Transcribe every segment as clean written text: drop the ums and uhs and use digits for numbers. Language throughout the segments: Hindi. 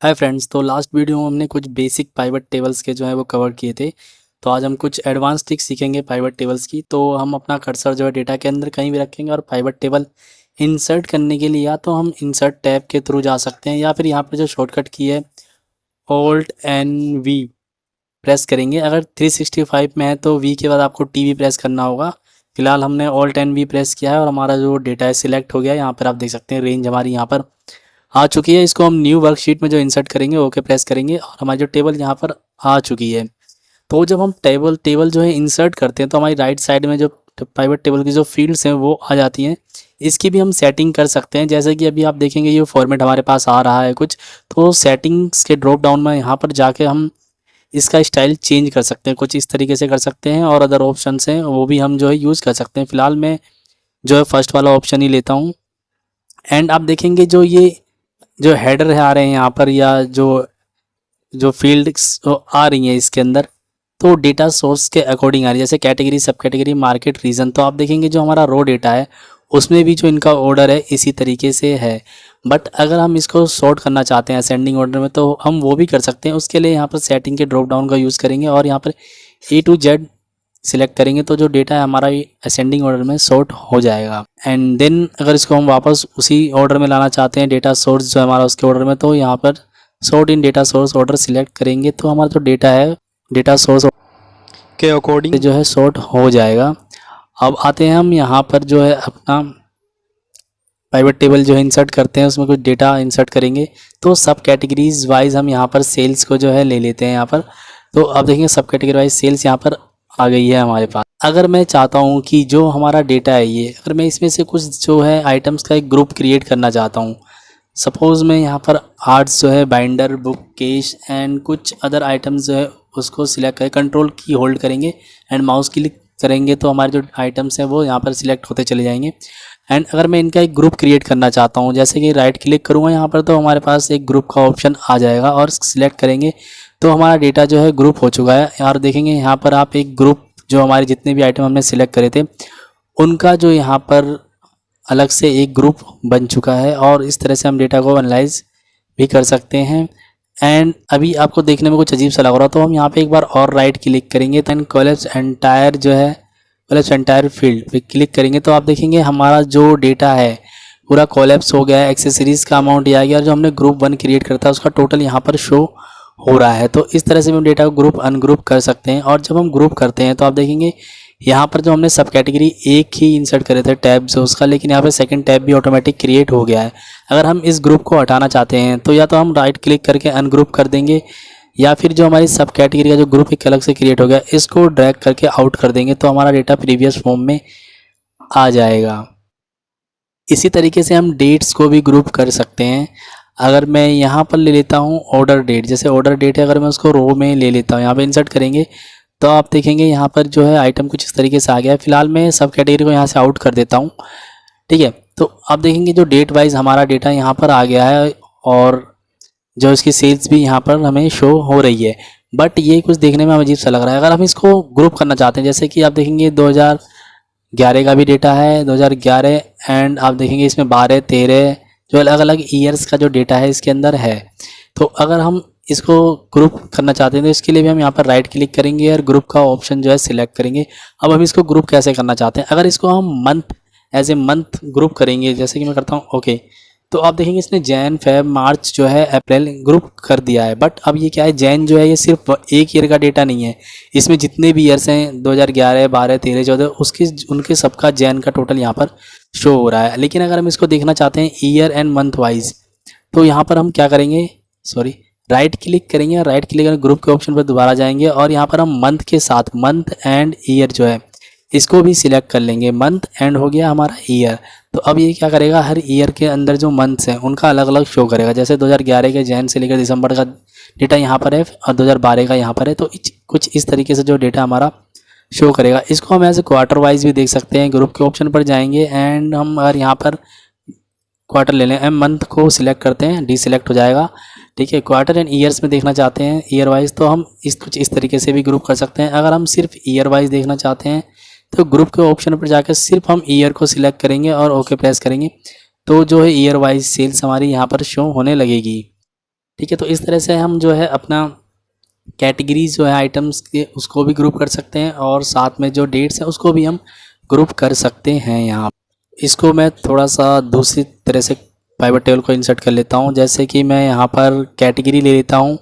Hi friends. तो लास्ट वीडियो में हमने कुछ बेसिक पाइवट टेबल्स के जो है वो कवर किए थे। तो आज हम कुछ एडवांस ट्रिक्स सीखेंगे पाइवट टेबल्स की। तो हम अपना कर्सर जो है डेटा के अंदर कहीं भी रखेंगे और पाइवट टेबल इंसर्ट करने के लिए या तो हम इंसर्ट टैब के थ्रू जा सकते हैं या फिर यहाँ पर जो शॉर्टकट की है ऑल्ट एन वी प्रेस करेंगे। अगर 365 में है तो वी के बाद आपको टी प्रेस करना होगा। फिलहाल हमने ऑल्ट एन वी प्रेस किया है और हमारा जो डेटा है सिलेक्ट हो गया है। यहाँ पर आप देख सकते हैं रेंज हमारी यहाँ पर आ चुकी है। इसको हम न्यू वर्कशीट में जो इंसर्ट करेंगे ओके प्रेस करेंगे और हमारी जो टेबल यहाँ पर आ चुकी है। तो जब हम टेबल टेबल जो है इंसर्ट करते हैं तो हमारी राइट साइड में जो पाइवट टेबल की जो फील्ड्स हैं वो आ जाती हैं। इसकी भी हम सेटिंग कर सकते हैं, जैसे कि अभी आप देखेंगे ये फॉर्मेट हमारे पास आ रहा है कुछ। तो सेटिंग्स के ड्रॉप डाउन में यहाँ पर जाके हम इसका स्टाइल चेंज कर सकते हैं, कुछ इस तरीके से कर सकते हैं और अदर ऑप्शन हैं वो भी हम जो है यूज़ कर सकते हैं। फिलहाल मैं जो है फर्स्ट वाला ऑप्शन ही लेता हूँ। एंड आप देखेंगे जो ये जो हेडर है आ रहे हैं यहाँ पर या जो जो फील्ड्स आ रही हैं इसके अंदर, तो डेटा सोर्स के अकॉर्डिंग आ रही है, जैसे कैटेगरी सब कैटेगरी मार्केट रीजन। तो आप देखेंगे जो हमारा रो डेटा है उसमें भी जो इनका ऑर्डर है इसी तरीके से है। बट अगर हम इसको सॉर्ट करना चाहते हैं असेंडिंग ऑर्डर में तो हम वो भी कर सकते हैं। उसके लिए यहाँ पर सेटिंग के ड्रॉप डाउन का यूज़ करेंगे और यहाँ पर ए टू जेड सिलेक्ट करेंगे तो जो डेटा है हमारा असेंडिंग ऑर्डर में सॉर्ट हो जाएगा। एंड देन अगर इसको हम वापस उसी ऑर्डर में लाना चाहते हैं डेटा सोर्स जो हमारा उसके ऑर्डर में, तो यहाँ पर सॉर्ट इन डेटा सोर्स ऑर्डर सिलेक्ट करेंगे तो हमारा जो डेटा है डेटा सोर्स के अकॉर्डिंग जो है सॉर्ट हो जाएगा। अब आते हैं हम यहाँ पर जो है अपना प्राइवेट टेबल जो है इंसर्ट करते हैं, उसमें कुछ डेटा इंसर्ट करेंगे। तो सब कैटेगरीज वाइज हम यहाँ पर सेल्स को जो है ले लेते हैं यहाँ पर। तो अब देखेंगे सब कैटेगरी वाइज सेल्स यहाँ पर आ गई है हमारे पास। अगर मैं चाहता हूँ कि जो हमारा डेटा है ये, अगर मैं इसमें से कुछ जो है आइटम्स का एक ग्रुप क्रिएट करना चाहता हूँ, सपोज़ मैं यहाँ पर आर्ट्स जो है बाइंडर बुक केश एंड कुछ अदर आइटम्स जो है उसको सिलेक्ट करें, कंट्रोल की होल्ड करेंगे एंड माउस क्लिक करेंगे तो हमारे जो आइटम्स हैं वो यहाँ पर सिलेक्ट होते चले जाएंगे। एंड अगर मैं इनका एक ग्रुप क्रिएट करना चाहता हूँ, जैसे कि राइट क्लिक करूँगा यहाँ पर तो हमारे पास एक ग्रुप का ऑप्शन आ जाएगा और सिलेक्ट करेंगे तो हमारा डेटा जो है ग्रुप हो चुका है। और देखेंगे यहाँ पर आप एक ग्रुप जो हमारे जितने भी आइटम हमने सिलेक्ट करे थे उनका जो यहाँ पर अलग से एक ग्रुप बन चुका है और इस तरह से हम डेटा को एनालाइज भी कर सकते हैं। एंड अभी आपको देखने में कुछ अजीब सा लग रहा तो हम यहाँ पे एक बार और राइट क्लिक करेंगे दैन कोलैप्स एंटायर जो है कोलैप्स एंटायर फील्ड पे क्लिक करेंगे तो आप देखेंगे हमारा जो डेटा है पूरा कोलैप्स हो गया है। एक्सेसरीज का अमाउंट ये आ गया और जो हमने ग्रुप 1 क्रिएट करता है उसका टोटल यहाँ पर शो हो रहा है। तो इस तरह से हम डेटा को ग्रुप अनग्रुप कर सकते हैं। और जब हम ग्रुप करते हैं तो आप देखेंगे यहाँ पर जो हमने सब कैटेगरी एक ही इंसर्ट करे थे टैब से उसका, लेकिन यहाँ पर सेकंड टैब भी ऑटोमेटिक क्रिएट हो गया है। अगर हम इस ग्रुप को हटाना चाहते हैं तो या तो हम राइट क्लिक करके अनग्रुप कर देंगे या फिर जो हमारी सब कैटेगरी का जो ग्रुप एक अलग से क्रिएट हो गया इसको ड्रैग करके आउट कर देंगे तो हमारा डेटा प्रीवियस फॉर्म में आ जाएगा। इसी तरीके से हम डेट्स को भी ग्रुप कर सकते हैं। अगर मैं यहाँ पर ले लेता हूँ ऑर्डर डेट, जैसे ऑर्डर डेट है अगर मैं उसको रो में ले लेता हूँ यहाँ पे इंसर्ट करेंगे तो आप देखेंगे यहाँ पर जो है आइटम कुछ इस तरीके से आ गया है। फिलहाल मैं सब कैटेगरी को यहाँ से आउट कर देता हूँ, ठीक है। तो आप देखेंगे जो डेट वाइज हमारा डेटा यहाँ पर आ गया है और जो इसकी सेल्स भी यहाँ पर हमें शो हो रही है। बट ये कुछ देखने में हमें अजीब सा लग रहा है। अगर हम इसको ग्रुप करना चाहते हैं, जैसे कि आप देखेंगे 2011 का भी डेटा है 2011 एंड आप देखेंगे इसमें 12 13 जो अलग अलग ईयर्स का जो डेटा है इसके अंदर है। तो अगर हम इसको ग्रुप करना चाहते हैं तो इसके लिए भी हम यहाँ पर राइट क्लिक करेंगे और ग्रुप का ऑप्शन जो है सिलेक्ट करेंगे। अब हम इसको ग्रुप कैसे करना चाहते हैं, अगर इसको हम month as a month group करेंगे जैसे कि मैं करता हूँ ओके, तो आप देखेंगे इसने जैन फेब मार्च जो है अप्रैल ग्रुप कर दिया है। बट अब ये क्या है, जैन जो है ये सिर्फ एक ईयर का डेटा नहीं है, इसमें जितने भी ईयर्स हैं 2011 12 13 14 उसके उनके सबका जैन का टोटल यहाँ पर शो हो रहा है। लेकिन अगर हम इसको देखना चाहते हैं ईयर एंड मंथ वाइज तो यहाँ पर हम क्या करेंगे, सॉरी राइट क्लिक करेंगे और राइट क्लिक करके ग्रुप के ऑप्शन पर दोबारा जाएंगे और यहाँ पर हम मंथ के साथ मंथ एंड ईयर जो है इसको भी सिलेक्ट कर लेंगे। मंथ एंड हो गया हमारा ईयर। तो अब ये क्या करेगा, हर ईयर के अंदर जो मंथ्स हैं उनका अलग अलग शो करेगा। जैसे 2011 के जैन से लेकर दिसंबर का डेटा यहाँ पर है और 2012 का यहाँ पर है। तो कुछ इस तरीके से जो डेटा हमारा शो करेगा। इसको हम ऐसे क्वार्टर वाइज भी देख सकते हैं। ग्रुप के ऑप्शन पर जाएंगे एंड हम अगर यहाँ पर क्वार्टर ले लें, मंथ को सिलेक्ट करते हैं, डी सिलेक्ट हो जाएगा, ठीक है। क्वार्टर एंड ईयर्स में देखना चाहते हैं ईयर वाइज तो हम कुछ इस तरीके से भी ग्रुप कर सकते हैं। अगर हम सिर्फ ईयर वाइज देखना चाहते हैं तो ग्रुप के ऑप्शन पर जाकर सिर्फ हम ईयर को सिलेक्ट करेंगे और ओके प्रेस करेंगे तो जो है ईयर वाइज सेल्स हमारी यहाँ पर शो होने लगेगी। ठीक है, तो इस तरह से हम जो है अपना कैटेगरीज जो है आइटम्स के उसको भी ग्रुप कर सकते हैं और साथ में जो डेट्स हैं उसको भी हम ग्रुप कर सकते हैं। यहाँ इसको मैं थोड़ा सा दूसरी तरह से पाइवट टेबल को इंसर्ट कर लेता हूँ। जैसे कि मैं यहाँ पर कैटेगरी ले लेता हूँ।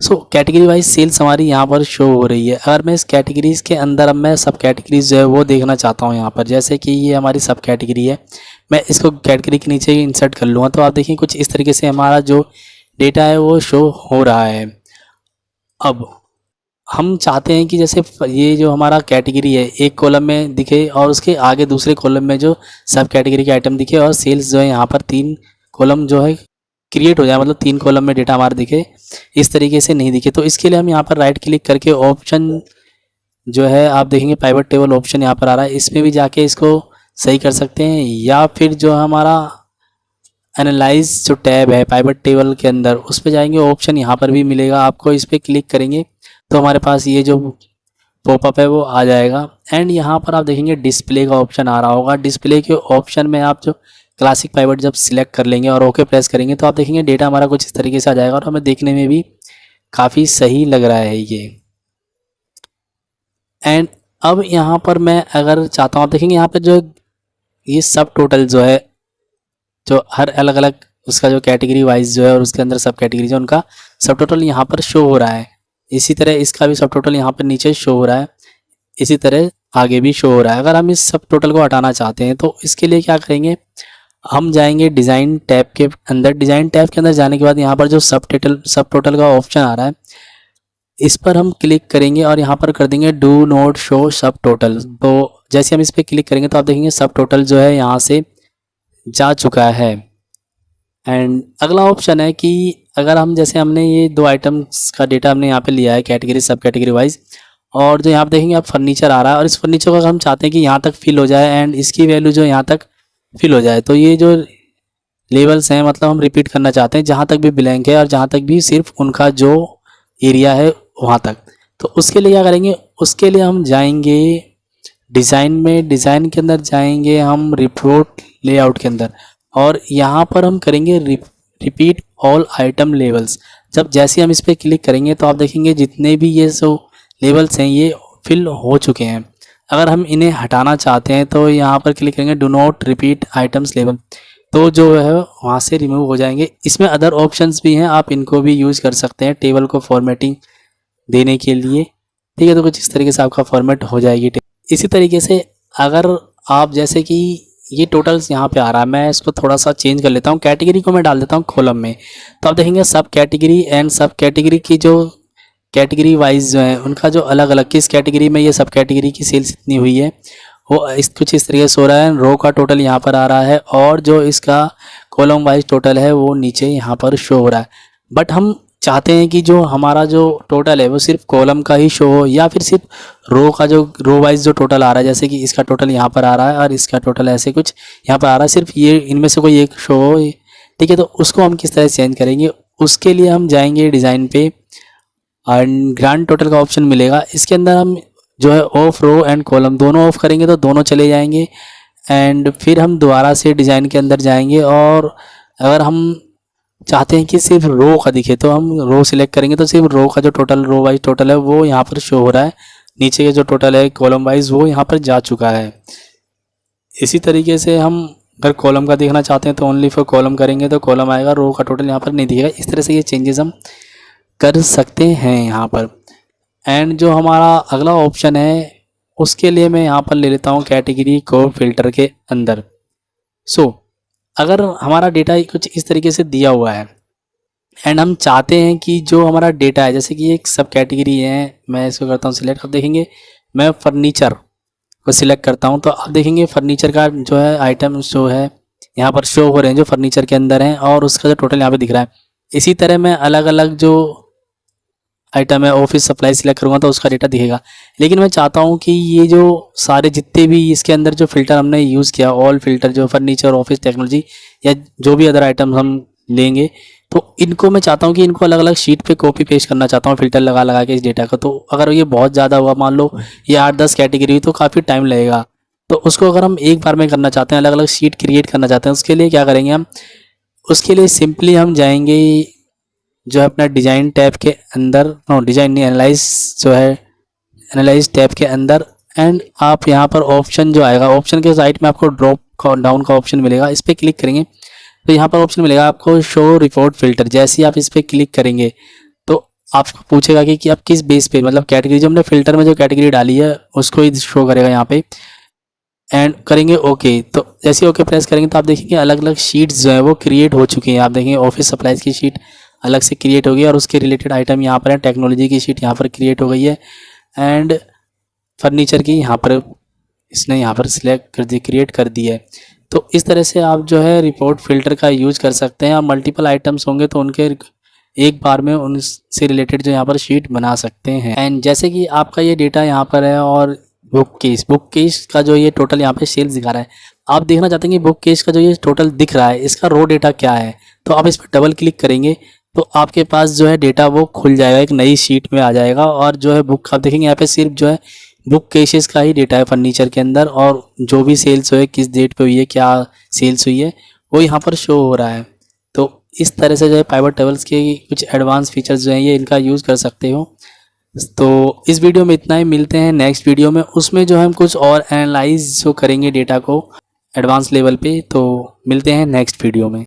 सो कैटेगरी वाइज सेल्स हमारी यहाँ पर शो हो रही है। अगर मैं इस कैटेगरीज़ के अंदर अब मैं सब कैटेगरीज जो है वो देखना चाहता हूँ यहाँ पर, जैसे कि ये हमारी सब कैटेगरी है, मैं इसको कैटेगरी के नीचे ही इंसर्ट कर लूँगा तो आप देखिए कुछ इस तरीके से हमारा जो डेटा है वो शो हो रहा है। अब हम चाहते हैं कि जैसे ये जो हमारा कैटेगरी है एक कॉलम में दिखे और उसके आगे दूसरे कॉलम में जो सब कैटेगरी के आइटम दिखे और सेल्स जो है यहाँ पर 3 कॉलम जो है क्रिएट हो जाए, मतलब 3 कॉलम में डेटा हमारा दिखे, इस तरीके से नहीं दिखे। तो इसके लिए हम यहाँ पर राइट क्लिक करके ऑप्शन जो है आप देखेंगे पाइवट टेबल ऑप्शन यहाँ पर आ रहा है, इसमें भी जाके इसको सही कर सकते हैं। या फिर जो हमारा एनालाइज जो टैब है पाइवट टेबल के अंदर उस पर जाएंगे, ऑप्शन यहाँ पर भी मिलेगा आपको, इस पर क्लिक करेंगे तो हमारे पास ये जो पॉपअप है वो आ जाएगा। एंड यहाँ पर आप देखेंगे डिस्प्ले का ऑप्शन आ रहा होगा। डिस्प्ले के ऑप्शन में आप जो क्लासिक पाइवट जब सिलेक्ट कर लेंगे और ओके प्रेस करेंगे तो आप देखेंगे डेटा हमारा कुछ इस तरीके से आ जाएगा और हमें देखने में भी काफ़ी सही लग रहा है ये। एंड अब यहाँ पर मैं अगर चाहता हूँ, आप देखेंगे यहाँ पर जो ये सब टोटल जो है जो हर अलग अलग उसका जो कैटेगरी वाइज जो है और उसके अंदर सब कैटेगरी जो उनका सब टोटल यहाँ पर शो हो रहा है। इसी तरह इसका भी सब टोटल यहाँ पर नीचे शो हो रहा है, इसी तरह आगे भी शो हो रहा है। अगर हम इस सब टोटल को हटाना चाहते हैं तो इसके लिए क्या करेंगे, हम जाएंगे डिज़ाइन टैब के अंदर। डिज़ाइन टैब के अंदर जाने के बाद यहाँ पर जो सब टोटल का ऑप्शन आ रहा है इस पर हम क्लिक करेंगे और यहाँ पर कर देंगे डू नॉट शो सब टोटल। तो जैसे हम इस पर क्लिक करेंगे तो आप देखेंगे सब टोटल जो है यहाँ से जा चुका है। एंड अगला ऑप्शन है कि अगर हम जैसे हमने ये 2 आइटम्स का डेटा हमने यहाँ पे लिया है कैटेगरी सब कैटेगरी वाइज, और जो यहाँ पे देखेंगे आप फर्नीचर आ रहा है और इस फर्नीचर को अगर हम चाहते हैं कि यहाँ तक फिल हो जाए एंड इसकी वैल्यू जो यहाँ तक फिल हो जाए, तो ये जो लेवल्स हैं मतलब हम रिपीट करना चाहते हैं जहाँ तक भी ब्लैंक है और जहाँ तक भी सिर्फ उनका जो एरिया है वहाँ तक। तो उसके लिए क्या करेंगे, उसके लिए हम जाएंगे डिज़ाइन में, डिज़ाइन के अंदर जाएंगे हम रिपोर्ट लेआउट के अंदर और यहाँ पर हम करेंगे रिपीट ऑल आइटम लेवल्स। जब जैसे हम इस पर क्लिक करेंगे तो आप देखेंगे जितने भी ये जो लेवल्स हैं ये फिल हो चुके हैं। अगर हम इन्हें हटाना चाहते हैं तो यहाँ पर क्लिक करेंगे do not repeat items level, तो जो है वहाँ से रिमूव हो जाएंगे। इसमें अदर ऑप्शंस भी हैं, आप इनको भी यूज़ कर सकते हैं टेबल को फॉर्मेटिंग देने के लिए। ठीक है, तो कुछ इस तरीके से आपका फॉर्मेट हो जाएगी। इसी तरीके से अगर आप जैसे कि ये टोटल्स यहाँ पे आ रहा है, मैं इसको थोड़ा सा चेंज कर लेता हूँ, कैटेगरी को मैं डाल देता हूँ कॉलम में। तो आप देखेंगे सब कैटेगरी एंड सब कैटेगरी की जो कैटेगरी वाइज जो है उनका जो अलग अलग किस कैटेगरी में ये सब कैटेगरी की सेल्स इतनी हुई है वो कुछ इस तरीके से हो रहा है। रो का टोटल यहाँ पर आ रहा है और जो इसका कॉलम वाइज टोटल है वो नीचे यहाँ पर शो हो रहा है। बट हम चाहते हैं कि जो हमारा जो टोटल है वो सिर्फ कॉलम का ही शो हो या फिर सिर्फ रो का जो रो वाइज जो टोटल आ रहा है, जैसे कि इसका टोटल यहाँ पर आ रहा है और इसका टोटल ऐसे कुछ यहाँ पर आ रहा है, सिर्फ ये इनमें से कोई एक शो हो। ठीक है, तो उसको हम किस तरह से चेंज करेंगे, उसके लिए हम जाएंगे डिज़ाइन पे और ग्रांड टोटल का ऑप्शन मिलेगा। इसके अंदर हम जो है ऑफ रो एंड कॉलम दोनों ऑफ करेंगे तो दोनों चले जाएंगे। एंड फिर हम दोबारा से डिज़ाइन के अंदर जाएंगे और अगर हम चाहते हैं कि सिर्फ रो का दिखे तो हम रो सिलेक्ट करेंगे तो सिर्फ रो का जो टोटल रो वाइज टोटल है वो यहाँ पर शो हो रहा है, नीचे का जो टोटल है कॉलम वाइज वो यहाँ पर जा चुका है। इसी तरीके से हम अगर कॉलम का देखना चाहते हैं तो ओनली फॉर कॉलम करेंगे तो कॉलम आएगा, रो का टोटल यहाँ पर नहीं दिखेगा। इस तरह से ये चेंजेस हम कर सकते हैं यहाँ पर। एंड जो हमारा अगला ऑप्शन है उसके लिए मैं यहाँ पर ले लेता हूँ कैटेगरी को फिल्टर के अंदर। सो अगर हमारा डेटा कुछ इस तरीके से दिया हुआ है एंड हम चाहते हैं कि जो हमारा डेटा है जैसे कि एक सब कैटेगरी है, मैं इसको करता हूँ सिलेक्ट। आप देखेंगे मैं फर्नीचर को सिलेक्ट करता हूँ तो आप देखेंगे फर्नीचर का जो है आइटम जो है यहाँ पर शो हो रहे हैं जो फर्नीचर के अंदर हैं और उसका जो टोटल यहाँ पे दिख रहा है। इसी तरह मैं अलग अलग जो आइटम है ऑफिस सप्लाई सिलेक्ट करूँगा तो उसका डेटा दिखेगा। लेकिन मैं चाहता हूँ कि ये जो सारे जितने भी इसके अंदर जो फ़िल्टर हमने यूज़ किया ऑल फ़िल्टर जो फर्नीचर ऑफिस टेक्नोलॉजी या जो भी अदर आइटम हम लेंगे तो इनको मैं चाहता हूँ कि इनको अलग अलग शीट पे कॉपी पेस्ट करना चाहता हूँ फ़िल्टर लगा लगा के इस डेटा का। तो अगर ये बहुत ज़्यादा हुआ, मान लो ये 8-10 कैटेगरी हुई तो काफ़ी टाइम लगेगा। तो उसको अगर हम एक बार में करना चाहते हैं, अलग अलग शीट क्रिएट करना चाहते हैं, उसके लिए क्या करेंगे हम, उसके लिए सिंपली हम जाएंगे जो है अपना डिज़ाइन टैब के अंदर, डिज़ाइन नहीं, एनालाइज जो है, एनालाइज टैब के अंदर, एंड आप यहाँ पर ऑप्शन जो आएगा, ऑप्शन के साइड में आपको ड्रॉप डाउन का ऑप्शन मिलेगा, इस पर क्लिक करेंगे तो यहाँ पर ऑप्शन मिलेगा आपको शो रिपोर्ट फिल्टर। जैसे ही आप इस पर क्लिक करेंगे तो आपको पूछेगा कि आप किस बेस पे, मतलब कैटेगरी जो हमने फिल्टर में जो कैटेगरी डाली है उसको ही शो करेगा यहाँ पे, एंड करेंगे ओके। तो जैसे ओके प्रेस करेंगे तो आप देखेंगे अलग अलग शीट्स जो है वो क्रिएट हो चुकी हैं। आप देखेंगे ऑफिस सप्लाईज की शीट अलग से क्रिएट हो गई और उसके रिलेटेड आइटम यहाँ पर है, टेक्नोलॉजी की शीट यहाँ पर क्रिएट हो गई है, एंड फर्नीचर की यहाँ पर इसने यहाँ पर सिलेक्ट कर दी, क्रिएट कर दी है। तो इस तरह से आप जो है रिपोर्ट फिल्टर का यूज कर सकते हैं। और मल्टीपल आइटम्स होंगे तो उनके एक बार में उनसे रिलेटेड जो यहाँ पर शीट बना सकते हैं। एंड जैसे कि आपका ये डेटा यहाँ पर है और बुक केस का जो ये टोटल यहाँ पे सेल्स दिखा रहा है, आप देखना चाहते हैं कि बुक केस का जो ये टोटल दिख रहा है इसका रो डेटा क्या है, तो आप इस पर डबल क्लिक करेंगे तो आपके पास जो है डेटा वो खुल जाएगा, एक नई शीट में आ जाएगा। और जो है बुक आप देखेंगे यहाँ पे सिर्फ जो है बुक केसेस का ही डेटा है फर्नीचर के अंदर, और जो भी सेल्स हुए किस डेट पे हुई है, क्या सेल्स हुई है, वो यहाँ पर शो हो रहा है। तो इस तरह से जो है पाइवट टेबल्स के कुछ एडवांस फीचर्स जो हैं ये इनका यूज़ कर सकते हो। तो इस वीडियो में इतना ही, मिलते हैं नेक्स्ट वीडियो में, उसमें जो हम कुछ और एनालाइज जो करेंगे डेटा को एडवांस लेवल पे। तो मिलते हैं नेक्स्ट वीडियो में।